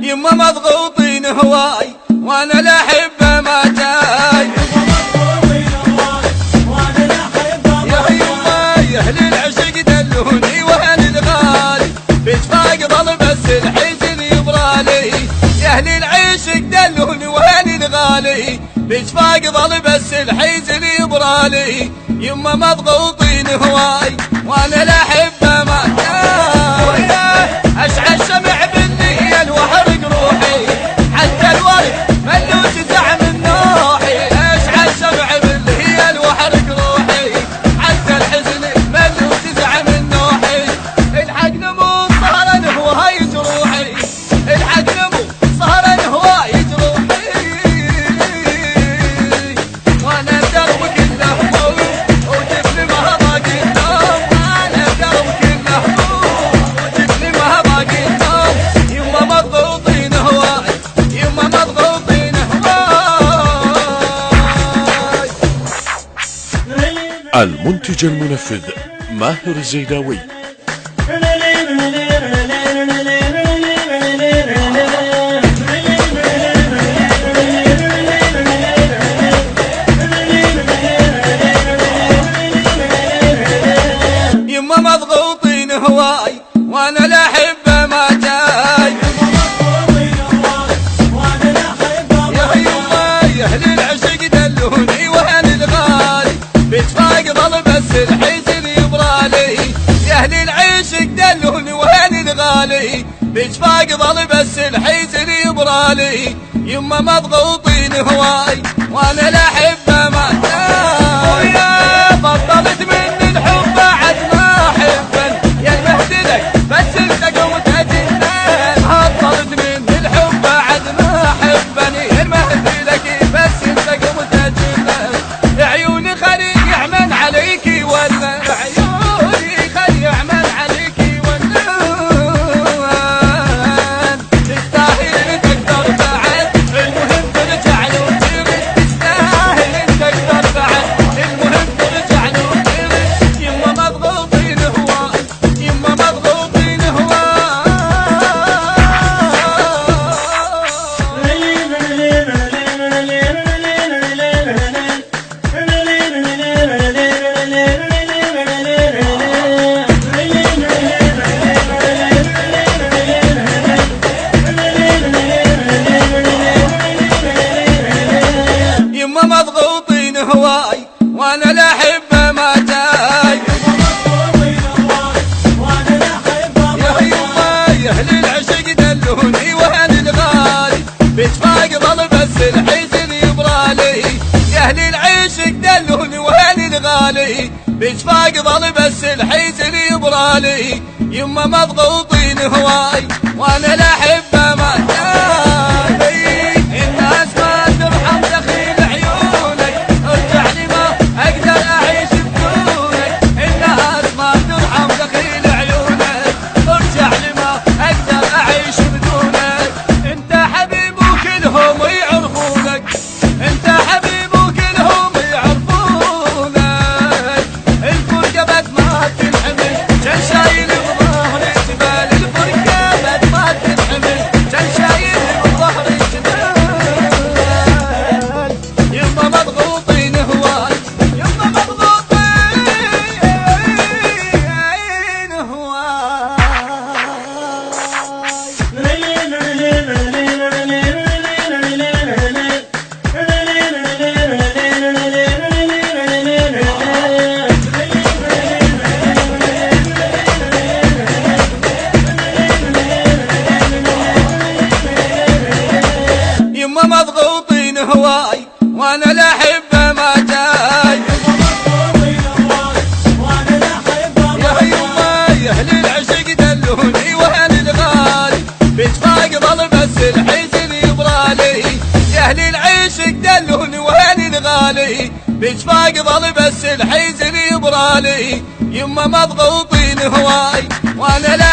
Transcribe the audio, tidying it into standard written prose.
يما مضغوطين هواي وانا لا احبه ما جاي. يا يما يا اهل العشق دلوني واهل الغالي بشفاق ظل بس الحزن يبرالي. يا اهل العشق دلوني واهل الغالي بشفاق ظل بس الحزن يبرالي. يما مضغوطين هواي وانا لا احبه ما جاي. اشعل شمع بالليل واحرق روحي حتى الورد ملو جزع من نوحي. اشعل شمع بالليل واحرق روحي حتى الحزن ملو جزع من نوحي. الحق نمو صهرا هواي جروحي، الحق نمو صهرا هواي جروحي. وانا درب كله هموم وجفني ما باقي النوم. انا درب كله هموم وجفني ما باقي النوم. يما مضغوطين هواي يما مضغوطين هواي. المنتج المنفذ ماهر الزيداوي. يما مضغوطين هواي وانا لا احبه ما جاي. يا يما يا اهل العشق دلوني واهل الغالي بشفاق ظل بس الحزن يبرالي. يا اهل العشق دلوني واهل الغالي بشفاق ظل بس الحزن يبرالي. يما مضغوطين هواي وانا لا احبه ما جاي. يا بطلت من الحب بعد ما احبن يا المهدلك بس انت قمت اجنن. بطلت من الحب بعد ما احبن يا المهدلك بس انت قمت اجنن. عيوني خلي يعمل عليكي ولا عيوني خلي يعمل عليكي ولا تستاهل تقدر بعد. المهم ترجع له وترد تستاهل تقدر بعد. المهم ترجع له وترد. يما مضغوطين هواي يما مضغوطين هواي. يما مضغوطين هواي وانا لا احبه ما جاي. يا يما يا اهل العشق دلوني واهل الغالي بشفاق ظل بس الحزن يبرالي. يا اهل العشق دلوني واهل الغالي بشفاق ظل بس الحزن يبرالي. يما مضغوطين هواي وانا لا احبه ما جاي. الناس ما ترحم دخيل عيونك ارجع لي ما اقدر اعيش بدونك. الناس ما ترحم دخيل عيونك ارجع لي ما اقدر اعيش بدونك. انت حبيب وكلهم يعرفونك، انت حبيب وكلهم يعرفونك. الفرقه بد ما تنحمل كان شايل بظهري جبال. الفرقه بد ما تنحمل كان شايل بظهري جبال. يما مضغوطين هواي يما مضغوطين هواي. يما مضغوطين هواي وانا لا احبه ما جاي. يا يما يا اهل العشق دلوني واهل الغالي بشفاق ظل بس الحزن يبرالي. يا اهل العشق دلوني واهل الغالي بشفاق ظل بس الحزن يبرالي. يما مضغوطين هواي وانا لا